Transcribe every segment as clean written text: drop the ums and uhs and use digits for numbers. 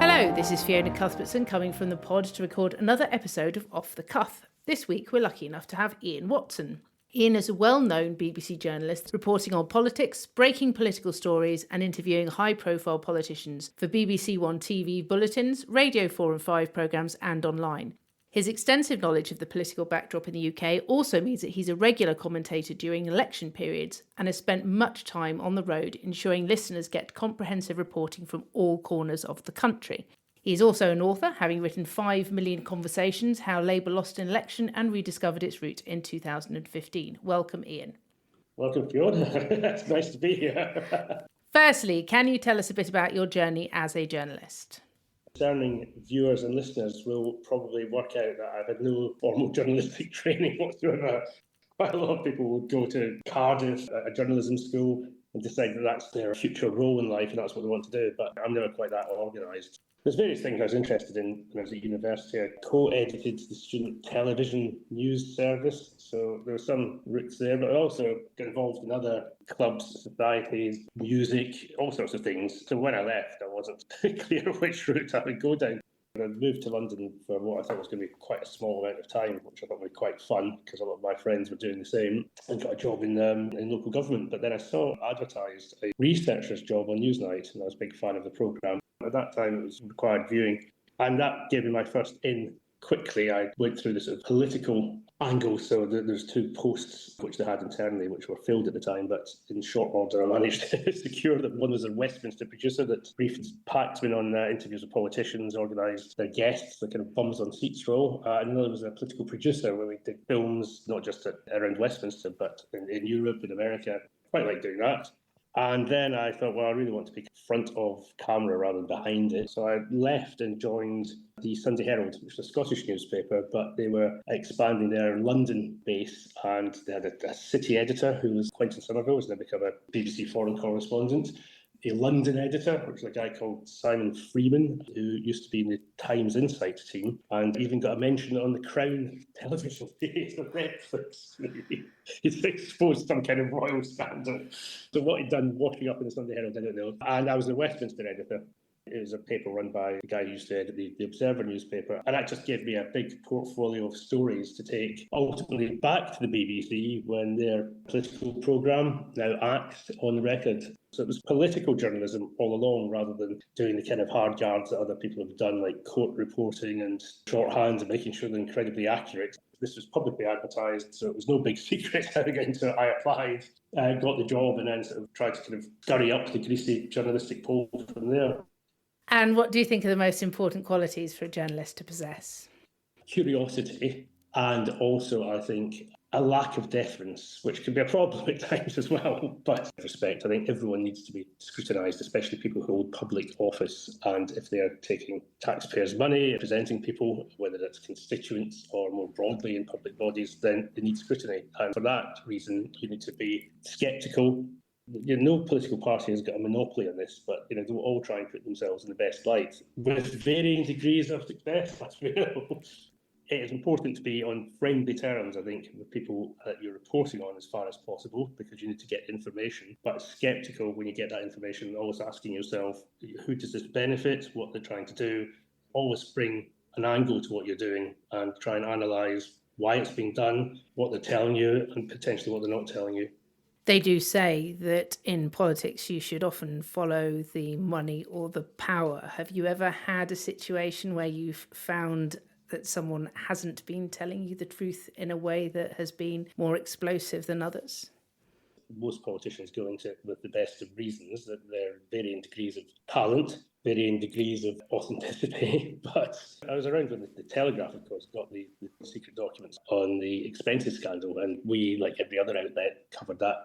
Hello, this is Fiona Cuthbertson coming from the pod to record another episode of Off the Cuff. This week we're lucky enough to have Iain Watson. Iain is a well-known BBC journalist reporting on politics, breaking political stories and interviewing high-profile politicians for BBC One TV bulletins, Radio 4 and 5 programmes and online. His extensive knowledge of the political backdrop in the UK also means that he's a regular commentator during election periods and has spent much time on the road ensuring listeners get comprehensive reporting from all corners of the country. He is also an author, having written 5 Million Conversations, How Labour Lost an Election and Rediscovered Its Route in 2015. Welcome, Iain. Welcome, Fiona. It's nice to be here. Firstly, can you tell us a bit about your journey as a journalist? Discerning viewers and listeners will probably work out that I've had no formal journalistic training whatsoever. Quite a lot of people would go to Cardiff, a journalism school, and decide that that's their future role in life and that's what they want to do, but I'm never quite that organised. There's various things I was interested in when I was at university. I co-edited the student television news service, so there were some roots there, but I also got involved in other clubs, societies, music, all sorts of things. So when I left, I wasn't clear which route I would go down. I moved to London for what I thought was going to be quite a small amount of time, which I thought would be quite fun because a lot of my friends were doing the same, and got a job in local government. But then I saw advertised a researcher's job on Newsnight, and I was a big fan of the programme. At that time, it was required viewing, and that gave me my first in. Quickly, I went through the sort of political angle. So there's 2 posts which they had internally, which were filled at the time, but in short order, I managed to secure that. One was a Westminster producer that briefed Paxman on interviews with politicians, organised their guests, the kind of bums on seats role. And another was a political producer where we did films, not just around Westminster, but in Europe, in America. Quite like doing that. And then I thought, well, I really want to be front of camera rather than behind it. So I left and joined the Sunday Herald, which was a Scottish newspaper, but they were expanding their London base, and they had a city editor who was Quentin Somerville, who's now become a BBC foreign correspondent. A London editor, which was a guy called Simon Freeman, who used to be in the Times Insight team, and even got a mention on the Crown television series on Netflix. He's exposed some kind of royal scandal. So what he'd done washing up in the Sunday Herald, I don't know. And I was the Westminster editor. It was a paper run by the guy who used to edit the Observer newspaper. And that just gave me a big portfolio of stories to take ultimately back to the BBC when their political programme, now Act, on the record. So it was political journalism all along rather than doing the kind of hard yards that other people have done, like court reporting and shorthand and making sure they're incredibly accurate. This was publicly advertised, so it was no big secret how to get into it. I applied, got the job, and then sort of tried to kind of scurry up the greasy journalistic pole from there. And what do you think are the most important qualities for a journalist to possess? Curiosity, and also, I think, a lack of deference, which can be a problem at times as well. But in respect, I think everyone needs to be scrutinised, especially people who hold public office. And if they are taking taxpayers' money, presenting people, whether that's constituents or more broadly in public bodies, then they need scrutiny. And for that reason, you need to be sceptical. No political party has got a monopoly on this, but they'll all try and put themselves in the best light with varying degrees of success. It is important to be on friendly terms, I think, with people that you're reporting on as far as possible, because you need to get information, but sceptical when you get that information, always asking yourself, who does this benefit, what they're trying to do, always bring an angle to what you're doing and try and analyse why it's being done, what they're telling you, and potentially what they're not telling you. They do say that in politics you should often follow the money or the power. Have you ever had a situation where you've found that someone hasn't been telling you the truth in a way that has been more explosive than others? Most politicians go into it with the best of reasons, that there are varying degrees of talent, varying degrees of authenticity. But I was around when the Telegraph, of course, got the secret documents on the expenses scandal, and we, like every other outlet, covered that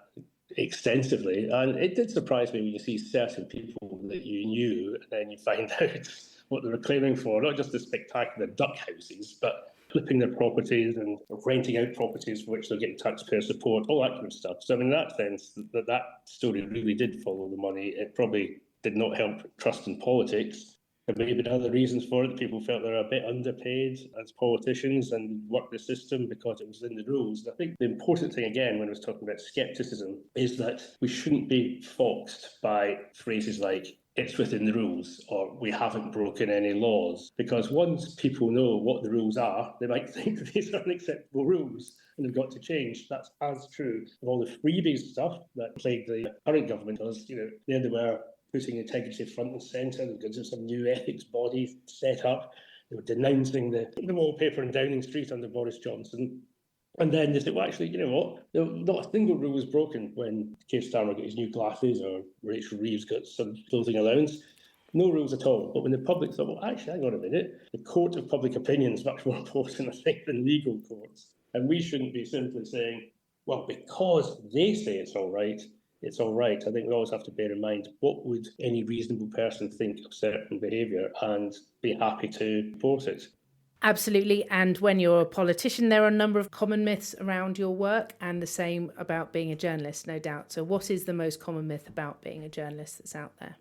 extensively. And it did surprise me when you see certain people that you knew, and then you find out what they were claiming for, not just the spectacular duck houses, but flipping their properties and renting out properties for which they're getting taxpayer support, all that kind of stuff. So in that sense, that story really did follow the money. It probably did not help trust in politics. There may have been other reasons for it. People felt they were a bit underpaid as politicians and worked the system because it was in the rules. And I think the important thing, again, when I was talking about scepticism, is that we shouldn't be foxed by phrases like, it's within the rules, or we haven't broken any laws. Because once people know what the rules are, they might think that these are unacceptable rules and they've got to change. That's as true of all the freebies stuff that plagued the current government. Because, there they were putting integrity front and centre because of some new ethics body set up. They were denouncing the wallpaper in Downing Street under Boris Johnson. And then they said, well, actually, you know what? Not a single rule was broken when Keir Starmer got his new glasses or Rachel Reeves got some clothing allowance. No rules at all. But when the public thought, well, actually, hang on a minute, the court of public opinion is much more important, I think, than legal courts. And we shouldn't be simply saying, well, because they say it's all right, it's all right. I think we always have to bear in mind, what would any reasonable person think of certain behaviour and be happy to report it? Absolutely. And when you're a politician, there are a number of common myths around your work, and the same about being a journalist, no doubt. So what is the most common myth about being a journalist that's out there?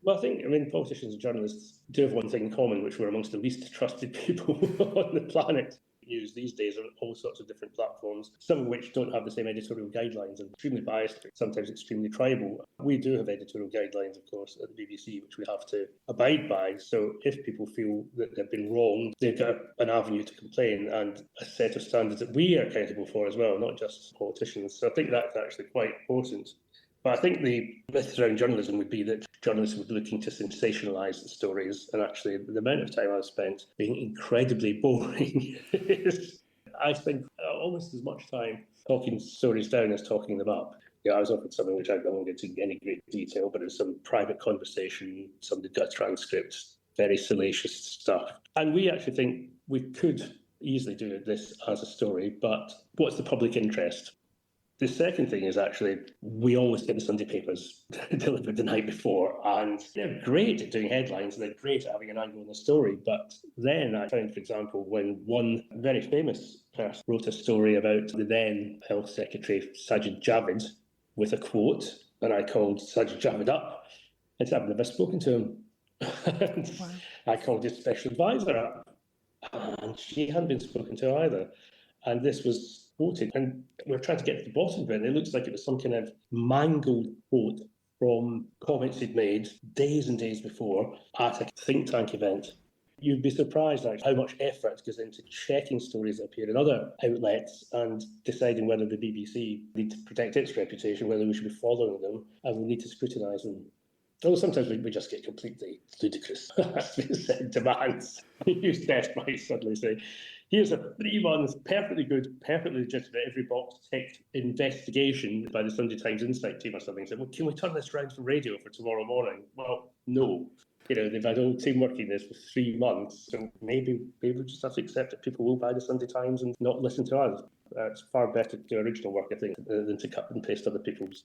Well, I think, politicians and journalists do have one thing in common, which we're amongst the least trusted people on the planet. News these days are all sorts of different platforms, some of which don't have the same editorial guidelines and extremely biased, sometimes extremely tribal. We do have editorial guidelines, of course, at the BBC, which we have to abide by. So if people feel that they've been wronged, they've got an avenue to complain and a set of standards that we are accountable for as well, not just politicians. So I think that's actually quite important. But I think the myth around journalism would be that journalists would be looking to sensationalise the stories, and actually the amount of time I've spent being incredibly boring is, I spend almost as much time talking stories down as talking them up. I was offered something which I won't get into any great detail, but it's some private conversation, somebody got a transcript, very salacious stuff. And we actually think we could easily do this as a story, but what's the public interest? The second thing is actually, we always get the Sunday papers delivered the night before, and they're great at doing headlines, and they're great at having an angle on the story. But then I found, for example, when one very famous person wrote a story about the then Health Secretary, Sajid Javid, with a quote, and I called Sajid Javid up and said, I've never spoken to him. Wow. I called his special advisor up, and she hadn't been spoken to either. And this was quoted, and we're trying to get to the bottom of it. And it looks like it was some kind of mangled quote from comments he'd made days and days before at a think tank event. You'd be surprised actually how much effort goes into checking stories that appear in other outlets and deciding whether the BBC need to protect its reputation, whether we should be following them, and we need to scrutinise them. Although sometimes we just get completely ludicrous demands. News desk might suddenly say, here's a 3-month, perfectly good, perfectly legitimate, every box ticked investigation by the Sunday Times Insight team or something. Said, well, can we turn this round for radio for tomorrow morning? Well, no. They've had a whole team working this for 3 months, so maybe we just have to accept that people will buy the Sunday Times and not listen to us. It's far better to do original work, I think, than to cut and paste other people's.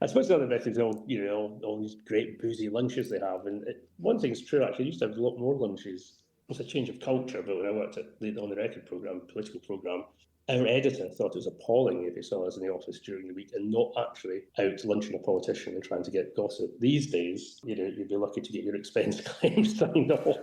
I suppose the other myth is all these great boozy lunches they have. And one thing's true, actually, I used to have a lot more lunches. It's a change of culture, but when I worked at the On the Record programme, political programme, our editor thought it was appalling if he saw us in the office during the week and not actually out lunching a politician and trying to get gossip. These days, you'd be lucky to get your expense claim signed off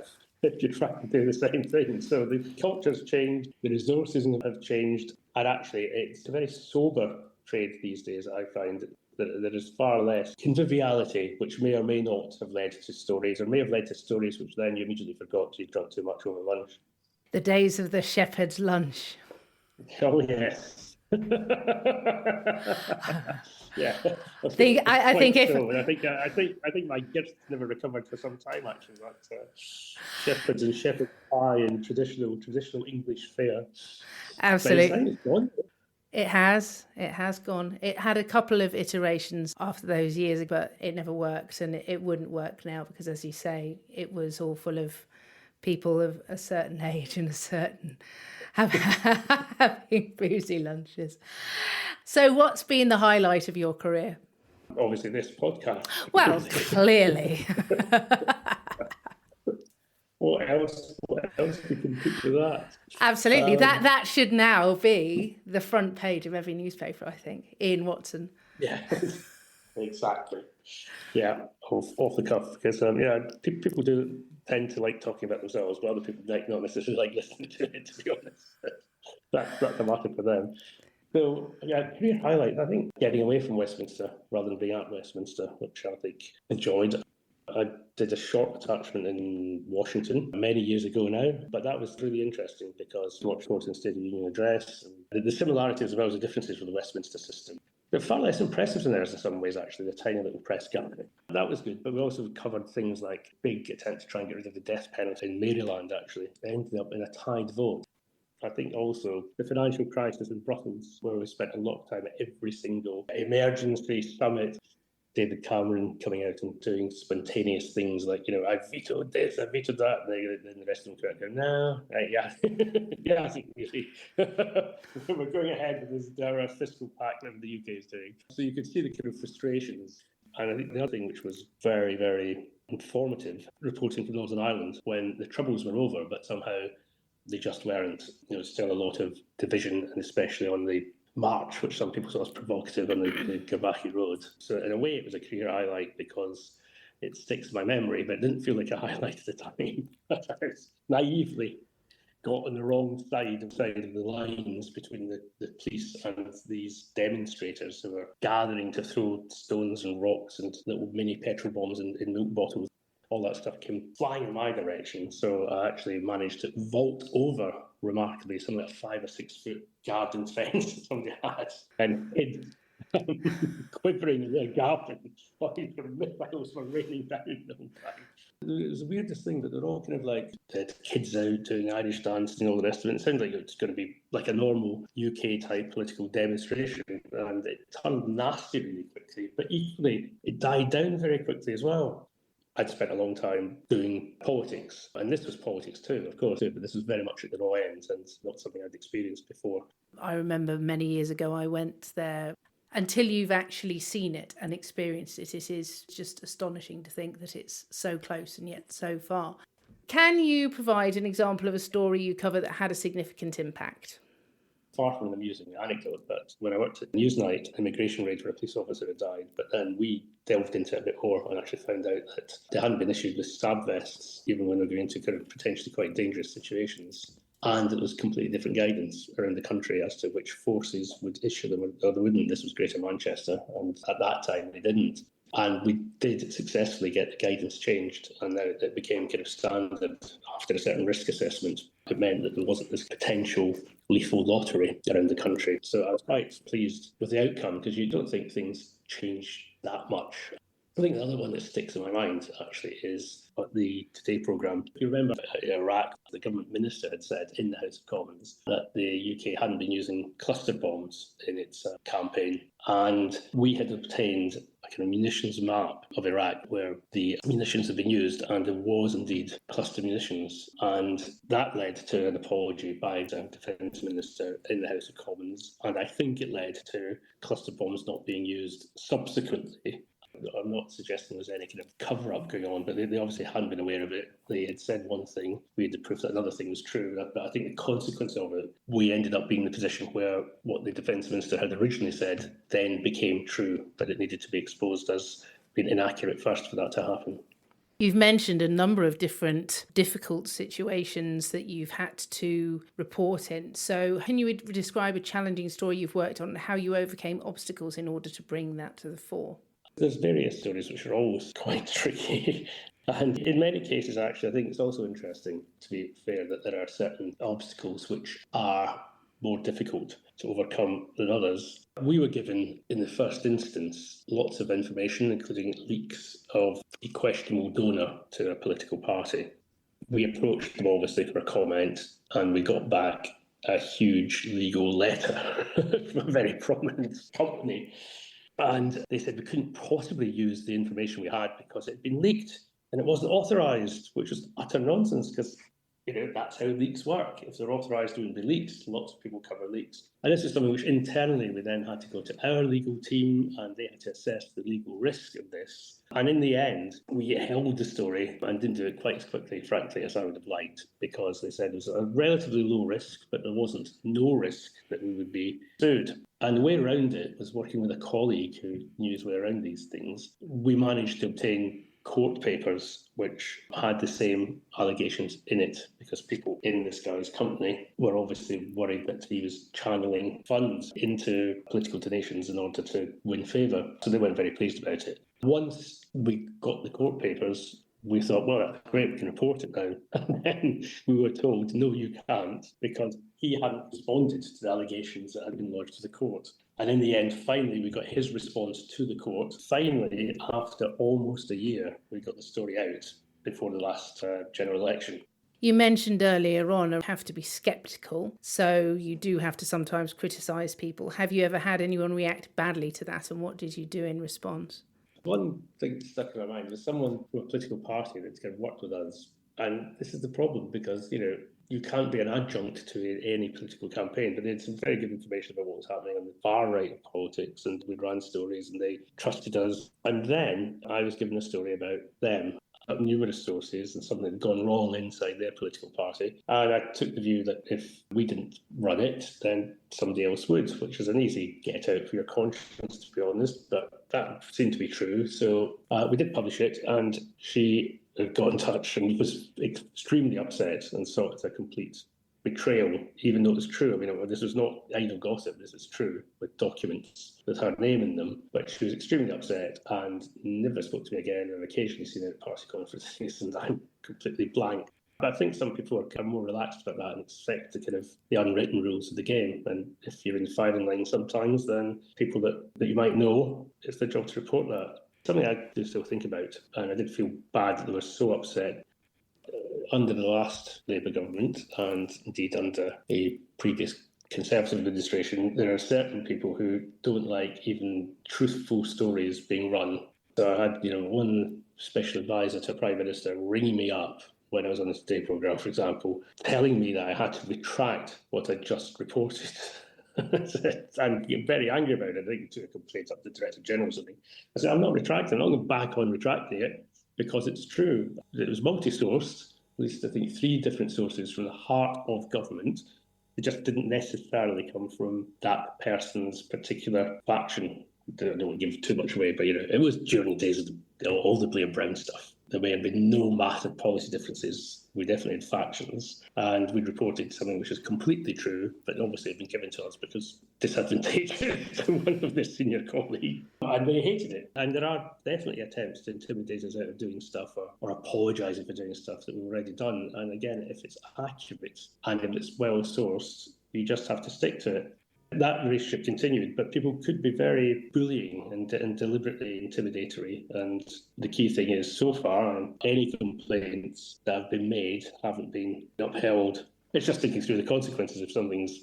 if you're trying to do the same thing. So the culture's changed, the resources have changed, and actually it's a very sober trade these days, I find. There is far less conviviality, which may or may not have led to stories, or may have led to stories which then you immediately forgot you'd drunk too much over lunch. The days of the shepherd's lunch. Oh, yes. Yeah. I think my gift never recovered for some time, actually. That shepherds and shepherd pie and traditional English fare. Absolutely. It has gone. It had a couple of iterations after those years, but it never worked, and it wouldn't work now because, as you say, it was all full of people of a certain age and a certain having boozy lunches. So what's been the highlight of your career? Obviously this podcast. Well, clearly. What else we can put to that? Absolutely. That should now be the front page of every newspaper, I think. Iain Watson. Yeah. Exactly. Yeah, off the cuff, because people do tend to like talking about themselves, but other people might not necessarily like listening to it, to be honest. That's a matter for them. So, yeah, career highlight, I think getting away from Westminster rather than being at Westminster, which I think enjoyed. I did a short attachment in Washington many years ago now, but that was really interesting because I watched Washington State Union Address, and the similarities as well as the differences with the Westminster system. They're far less impressive than theirs in some ways, actually, the tiny little press gallery. That was good, but we also covered things like big attempt to try and get rid of the death penalty in Maryland, actually. It ended up in a tied vote. I think also the financial crisis in Brussels, where we spent a lot of time at every single emergency summit, David Cameron coming out and doing spontaneous things like, I vetoed this, I vetoed that. And then the rest of them go, no, right, yeah, yeah, I think really. We're going ahead with our fiscal pact that the UK is doing. So you could see the kind of frustrations. And I think the other thing which was very, very informative, reporting from Northern Ireland when the Troubles were over, but somehow they just weren't. Still a lot of division, and especially on the march, which some people saw as provocative on the Gabaki Road. So in a way, it was a career highlight because it sticks in my memory, but it didn't feel like a highlight at the time. I was naively got on the wrong side of the lines between the police and these demonstrators who were gathering to throw stones and rocks and little mini petrol bombs in milk bottles. All that stuff came flying in my direction. So I actually managed to vault over, remarkably, something like a 5 or 6 foot garden fence that somebody had and hid, quivering in a garden while the missiles were raining down the whole time. It was the weirdest thing that they're all kind of like kids out doing Irish dance and all the rest of it. It sounded like it's going to be like a normal UK type political demonstration, and it turned nasty really quickly. But equally, it died down very quickly as well. I'd spent a long time doing politics, and this was politics too, of course, but this was very much at the raw end and not something I'd experienced before. I remember many years ago I went there. Until you've actually seen it and experienced it, it is just astonishing to think that it's so close and yet so far. Can you provide an example of a story you cover that had a significant impact? Far from an amusing anecdote, but when I worked at Newsnight, an immigration raid where a police officer had died, but then we delved into it a bit more and actually found out that there hadn't been issues with stab vests, even when they were going into kind of potentially quite dangerous situations. And it was completely different guidance around the country as to which forces would issue them or they wouldn't. This was Greater Manchester, and at that time they didn't. And we did successfully get the guidance changed, and then it became kind of standard after a certain risk assessment. It meant that there wasn't this potential lethal lottery around the country. So I was quite pleased with the outcome because you don't think things change that much. I think the other one that sticks in my mind actually is the Today programme. If you remember in Iraq, the government minister had said in the House of Commons that the UK hadn't been using cluster bombs in its campaign. And we had obtained a kind of munitions map of Iraq where the munitions had been used, and there was indeed cluster munitions. And that led to an apology by the Defence Minister in the House of Commons. And I think it led to cluster bombs not being used subsequently. I'm not suggesting there's any kind of cover-up going on, but they obviously hadn't been aware of it. They had said one thing, we had to prove that another thing was true. But I think the consequence of it, we ended up being in the position where what the Defence Minister had originally said then became true, but it needed to be exposed as being inaccurate first for that to happen. You've mentioned a number of different difficult situations that you've had to report in. So can you describe a challenging story you've worked on and how you overcame obstacles in order to bring that to the fore? There's various stories which are always quite tricky. And in many cases, actually, I think it's also interesting, to be fair, that there are certain obstacles which are more difficult to overcome than others. We were given, in the first instance, lots of information, including leaks of a questionable donor to a political party. We approached them, obviously, for a comment, and we got back a huge legal letter from a very prominent company. And they said we couldn't possibly use the information we had because it had been leaked and it wasn't authorised, which was utter nonsense because, that's how leaks work. If they're authorised, they wouldn't be leaks. Lots of people cover leaks. And this is something which internally we then had to go to our legal team and they had to assess the legal risk of this. And in the end, we held the story and didn't do it quite as quickly, frankly, as I would have liked, because they said it was a relatively low risk, but there wasn't no risk that we would be sued. And the way around it was working with a colleague who knew his way around these things. We managed to obtain court papers which had the same allegations in it, because people in this guy's company were obviously worried that he was channeling funds into political donations in order to win favour. So they weren't very pleased about it. Once we got the court papers, we thought, well, that's great, we can report it now. And then we were told, no, you can't, because he hadn't responded to the allegations that had been lodged to the court. And in the end, finally, we got his response to the court. Finally, after almost a year, we got the story out before the last general election. You mentioned earlier on you have to be sceptical, so you do have to sometimes criticise people. Have you ever had anyone react badly to that, and what did you do in response? One thing that stuck in my mind was someone from a political party that's kind of worked with us. And this is the problem, because, you can't be an adjunct to any political campaign, but they had some very good information about what was happening on the far right of politics, and we ran stories and they trusted us. And then I was given a story about them at numerous sources and something had gone wrong inside their political party. And I took the view that if we didn't run it, then somebody else would, which is an easy get out for your conscience, to be honest. But that seemed to be true. So we did publish it, and she got in touch and was extremely upset and saw it as a complete betrayal, even though it was true. I mean, this was not idle gossip, this is true, with documents with her name in them. But she was extremely upset and never spoke to me again, and occasionally seen it at party conferences, and I'm completely blank. But I think some people are kind of more relaxed about that and expect the unwritten rules of the game. And if you're in the firing line sometimes, then people that you might know, it's their job to report that. Something I do still think about, and I did feel bad that they were so upset. Under the last Labour government, and indeed under a previous Conservative administration, there are certain people who don't like even truthful stories being run. So I had, one special advisor to a Prime Minister ringing me up when I was on the Today programme, for example, telling me that I had to retract what I just reported. I'm very angry about it. I think to a complaint up to the Director General or something. I said, I'm not retracting. I'm not going back on retracting it, because it's true. It was multi-sourced. At least I think 3 different sources from the heart of government. It just didn't necessarily come from that person's particular faction. I don't want to give too much away, but it was during the days of all the Blair Brown stuff. There may have been no massive policy differences. We definitely had factions, and we'd reported something which was completely true, but obviously had been given to us because disadvantageous to one of their senior colleagues. And they hated it. And there are definitely attempts to intimidate us out of doing stuff or apologising for doing stuff that we've already done. And again, if it's accurate and if it's well sourced, you just have to stick to it. That relationship continued, but people could be very bullying and deliberately intimidatory. And the key thing is, so far, any complaints that have been made haven't been upheld. It's just thinking through the consequences if something's,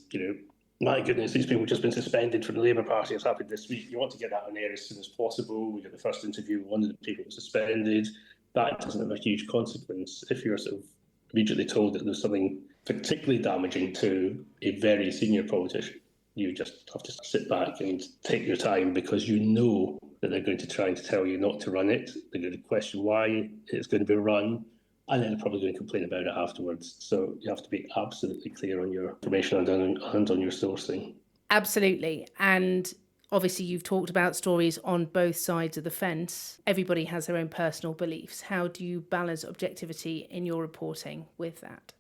my goodness, these people have just been suspended from the Labour Party. It's happened this week. You want to get that on air as soon as possible. We got the first interview with one of the people who was suspended. That doesn't have a huge consequence. If you're sort of immediately told that there's something particularly damaging to a very senior politician, you just have to sit back and take your time, because you know that they're going to try to tell you not to run it. They're going to question why it's going to be run, and then they're probably going to complain about it afterwards. So you have to be absolutely clear on your information and on your sourcing. Absolutely. And obviously you've talked about stories on both sides of the fence. Everybody has their own personal beliefs. How do you balance objectivity in your reporting with that?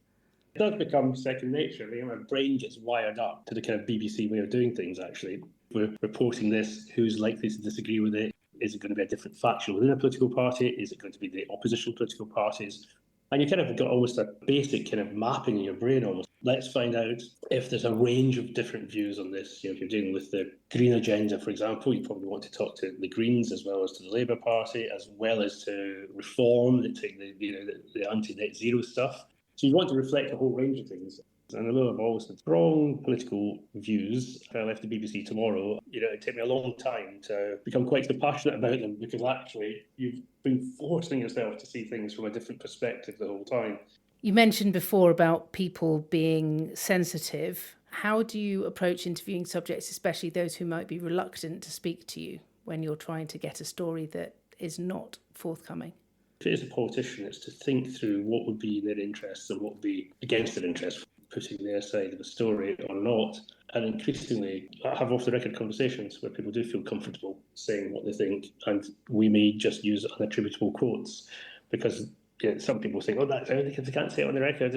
It does become second nature. I mean, my brain gets wired up to the kind of BBC way of doing things, actually. We're reporting this, who's likely to disagree with it? Is it going to be a different faction within a political party? Is it going to be the opposition political parties? And you kind of got almost a basic kind of mapping in your brain almost. Let's find out if there's a range of different views on this. If you're dealing with the Green agenda, for example, you probably want to talk to the Greens as well as to the Labour Party, as well as to Reform, the anti-net zero stuff. So you want to reflect a whole range of things. And although I've always had strong political views, if I left the BBC tomorrow, it'd take me a long time to become quite so passionate about them, because actually you've been forcing yourself to see things from a different perspective the whole time. You mentioned before about people being sensitive. How do you approach interviewing subjects, especially those who might be reluctant to speak to you when you're trying to get a story that is not forthcoming? If it is a politician, it's to think through what would be in their interests and what would be against their interests, putting their side of the story or not. And increasingly, I have off-the-record conversations where people do feel comfortable saying what they think, and we may just use unattributable quotes because some people say, "Oh, that's because they can't say it on the record."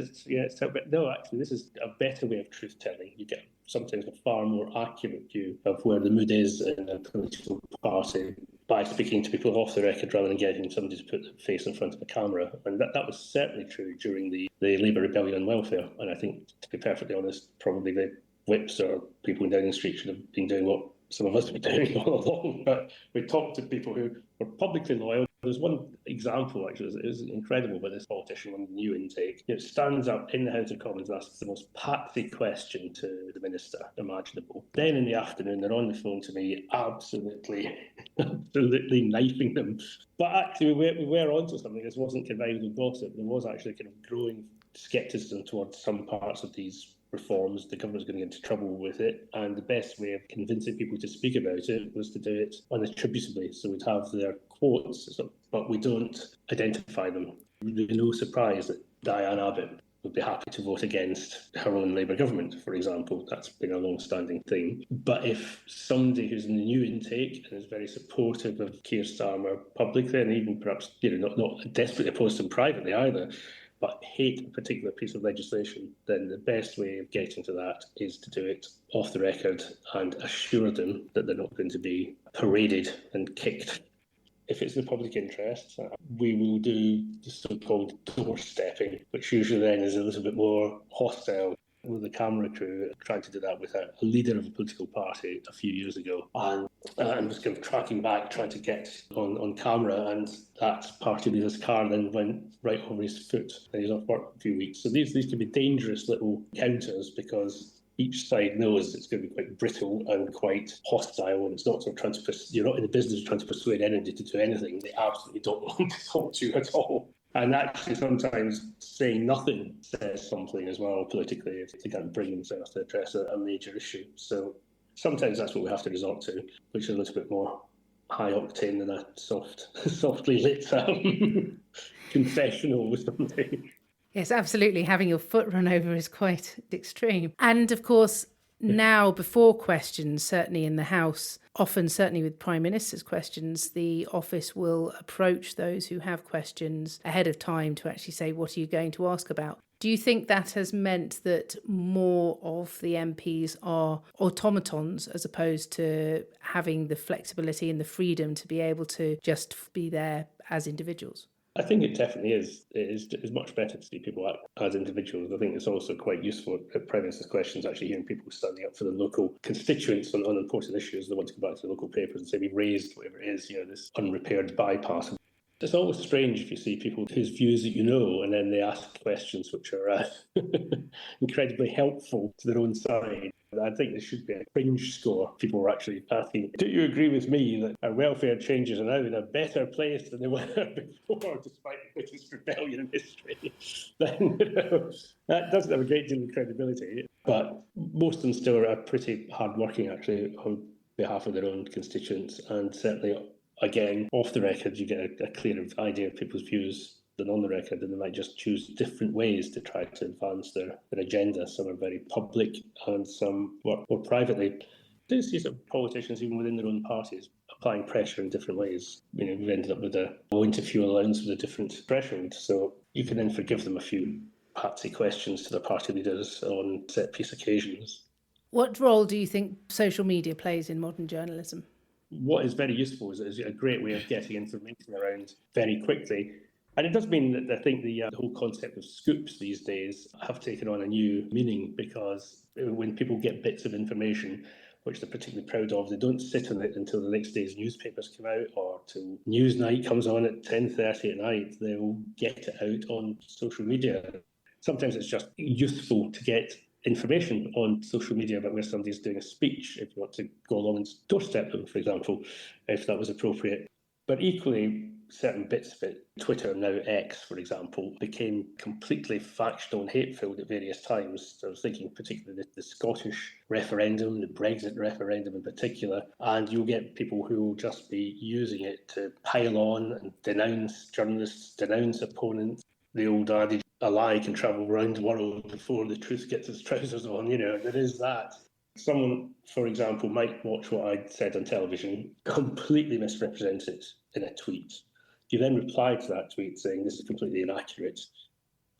No, actually, this is a better way of truth-telling. You get sometimes a far more accurate view of where the mood is in a political party by speaking to people off the record rather than getting somebody to put their face in front of a camera. And that was certainly true during the Labour rebellion on welfare. And I think, to be perfectly honest, probably the whips or people in Downing Street should have been doing what some of us have been doing all along. But we talked to people who were publicly loyal. There's one example, actually, it was incredible, but this politician on the new intake stands up in the House of Commons and asks the most patsy question to the minister imaginable. Then in the afternoon, they're on the phone to me, absolutely knifing them. But actually, we were onto something. This wasn't confined with gossip. There was actually kind of growing scepticism towards some parts of these reforms. The government was going to get into trouble with it, and the best way of convincing people to speak about it was to do it unattributably. So we'd have their quotes, but we don't identify them. There'd be no surprise that Diane Abbott would be happy to vote against her own Labour government, for example. That's been a long-standing thing. But if somebody who's in the new intake and is very supportive of Keir Starmer publicly, and even perhaps not desperately opposed to him privately either, but hate a particular piece of legislation, then the best way of getting to that is to do it off the record and assure them that they're not going to be paraded and kicked. If it's the public interest, we will do the so-called doorstepping, which usually then is a little bit more hostile. With the camera crew trying to do that with a leader of a political party a few years ago, and I'm just kind of tracking back, trying to get on camera, and that party leader's car then went right over his foot, and he's off work for a few weeks. So these can be dangerous little encounters because each side knows it's going to be quite brittle and quite hostile, and it's not sort of trying to you're not in the business of trying to persuade anybody to do anything. They absolutely don't want to talk to you at all. And actually, sometimes saying nothing says something as well politically if they can't bring themselves to address a major issue. So sometimes that's what we have to resort to, which is a little bit more high octane than a softly lit confessional with something. Yes, absolutely. Having your foot run over is quite extreme. And of course, now before questions, certainly in the House, often certainly with Prime Minister's questions, the office will approach those who have questions ahead of time to actually say, what are you going to ask about? Do you think that has meant that more of the MPs are automatons as opposed to having the flexibility and the freedom to be able to just be there as individuals? I think it definitely is. It is much better to see people act as individuals. I think it's also quite useful at Prime Minister's questions, actually hearing people standing up for the local constituents on important issues. They want to go back to the local papers and say, we've raised whatever it is, this unrepaired bypass. It's always strange if you see people whose views that you know, and then they ask questions which are incredibly helpful to their own side. I think there should be a fringe score. People were actually asking, do you agree with me that our welfare changes are now in a better place than they were before, despite the British rebellion in history? Then, that doesn't have a great deal of credibility. But most of them still are pretty hard-working, actually, on behalf of their own constituents. And certainly, again, off the record, you get a clearer idea of people's views than on the record, and they might just choose different ways to try to advance their agenda. Some are very public and some work more privately. I do see some politicians, even within their own parties, applying pressure in different ways. We've ended up with a winter fuel allowance with a different threshold, so you can then forgive them a few patsy questions to their party leaders on set-piece occasions. What role do you think social media plays in modern journalism? What is very useful is a great way of getting information around very quickly. And it does mean that I think the whole concept of scoops these days have taken on a new meaning, because when people get bits of information which they're particularly proud of, they don't sit on it until the next day's newspapers come out or till Newsnight comes on at 10:30 at night. They'll get it out on social media. Sometimes it's just useful to get information on social media about where somebody's doing a speech, if you want to go along and doorstep them, for example, if that was appropriate. But equally, certain bits of it, Twitter, now X, for example, became completely factional and hate-filled at various times. So I was thinking particularly the Scottish referendum, the Brexit referendum in particular, and you'll get people who will just be using it to pile on and denounce journalists, denounce opponents. The old adage, a lie can travel around the world before the truth gets its trousers on, there is that. Someone, for example, might watch what I said on television, completely misrepresent it in a tweet. You then reply to that tweet saying this is completely inaccurate.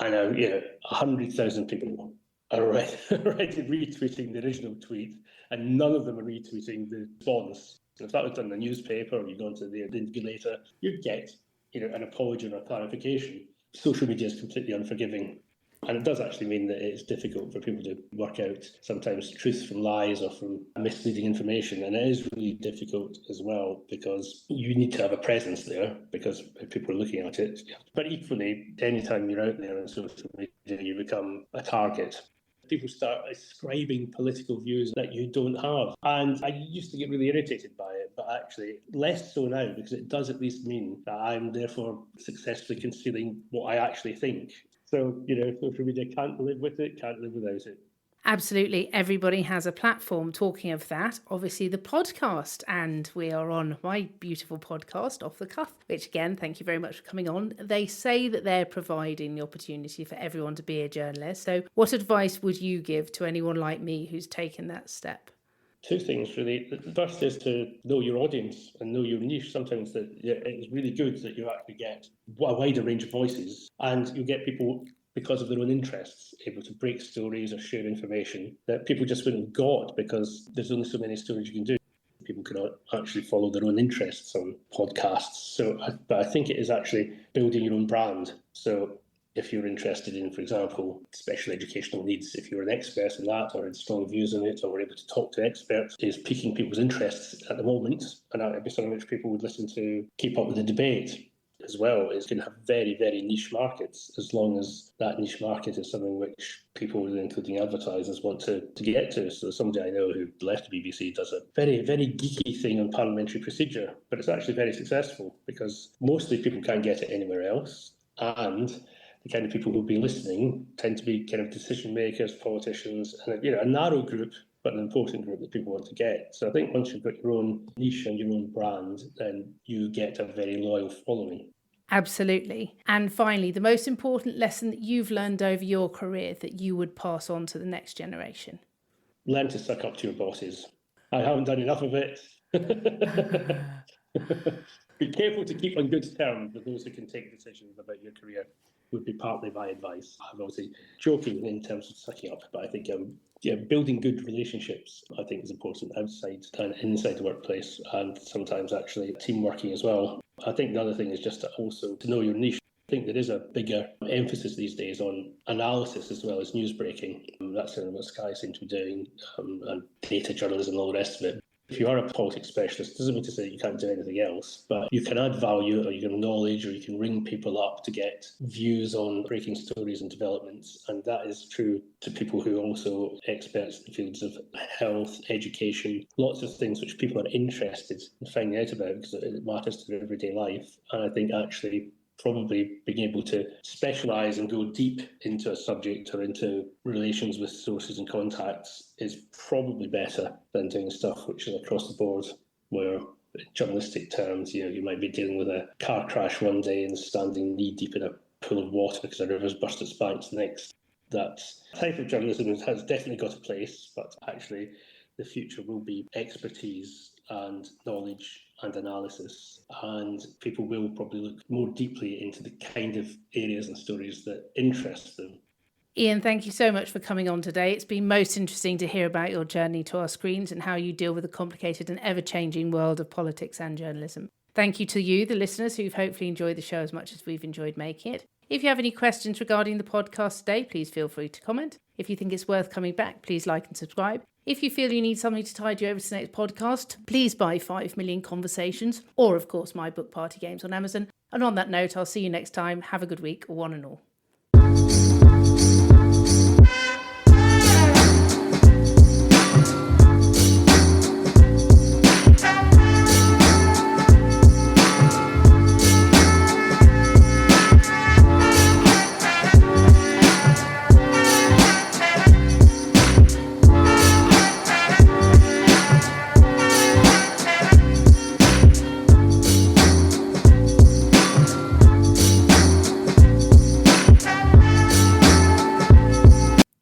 I know, 100,000 people are already retweeting the original tweet, and none of them are retweeting the response. So if that was done in the newspaper or you go into the regulator, you'd get an apology or a clarification. Social media is completely unforgiving. And it does actually mean that it's difficult for people to work out sometimes truth from lies or from misleading information. And it is really difficult as well because you need to have a presence there because if people are looking at it. But equally, anytime you're out there on social media, you become a target. People start ascribing political views that you don't have. And I used to get really irritated by it, but actually less so now because it does at least mean that I'm therefore successfully concealing what I actually think. So, social media can't live with it, can't live without it. Absolutely. Everybody has a platform. Talking of that, obviously the podcast, and we are on my beautiful podcast, Off the Cuff, which again, thank you very much for coming on. They say that they're providing the opportunity for everyone to be a journalist. So what advice would you give to anyone like me who's taken that step? Two things, really. The first is to know your audience and know your niche. Sometimes it's really good that you actually get a wider range of voices and you get people, because of their own interests, able to break stories or share information that people just wouldn't have got because there's only so many stories you can do. People cannot actually follow their own interests on podcasts. But I think it is actually building your own brand. So if you're interested in, for example, special educational needs, if you're an expert in that or in strong views on it or able to talk to experts, is piquing people's interests at the moment. And that would be something which people would listen to, keep up with the debate as well. Is going to have very, very niche markets as long as that niche market is something which people, including advertisers, want to get to. So somebody I know who left the BBC does a very, very geeky thing on parliamentary procedure, but it's actually very successful because mostly people can't get it anywhere else. And the kind of people who'll be listening tend to be kind of decision makers, politicians, and a narrow group, but an important group that people want to get. So I think once you've got your own niche and your own brand, then you get a very loyal following. Absolutely. And finally, the most important lesson that you've learned over your career that you would pass on to the next generation? Learn to suck up to your bosses. I haven't done enough of it. Be careful to keep on good terms with those who can take decisions about your career would be partly my advice. I'm obviously joking in terms of sucking up, but I think building good relationships, I think, is important outside and inside the workplace, and sometimes actually team working as well. I think the other thing is just to know your niche. I think there is a bigger emphasis these days on analysis as well as news breaking. That's what Sky seem to be doing, and data journalism and all the rest of it. If you are a politics specialist, it doesn't mean to say that you can't do anything else, but you can add value or you can knowledge or you can ring people up to get views on breaking stories and developments. And that is true to people who are also experts in the fields of health, education, lots of things which people are interested in finding out about because it matters to their everyday life. And I think actually probably being able to specialise and go deep into a subject or into relations with sources and contacts is probably better than doing stuff which is across the board, where in journalistic terms, you might be dealing with a car crash one day and standing knee deep in a pool of water because a river's burst its banks next. That type of journalism has definitely got a place, but actually the future will be expertise and knowledge and analysis, and people will probably look more deeply into the kind of areas and stories that interest them. Iain, thank you so much for coming on today. It's been most interesting to hear about your journey to our screens and how you deal with the complicated and ever-changing world of politics and journalism. Thank you to you, the listeners, who've hopefully enjoyed the show as much as we've enjoyed making it. If you have any questions regarding the podcast today, please feel free to comment. If you think it's worth coming back, please like and subscribe. If you feel you need something to tide you over to the next podcast, please buy 5 Million Conversations or, of course, my book Party Games on Amazon. And on that note, I'll see you next time. Have a good week, one and all.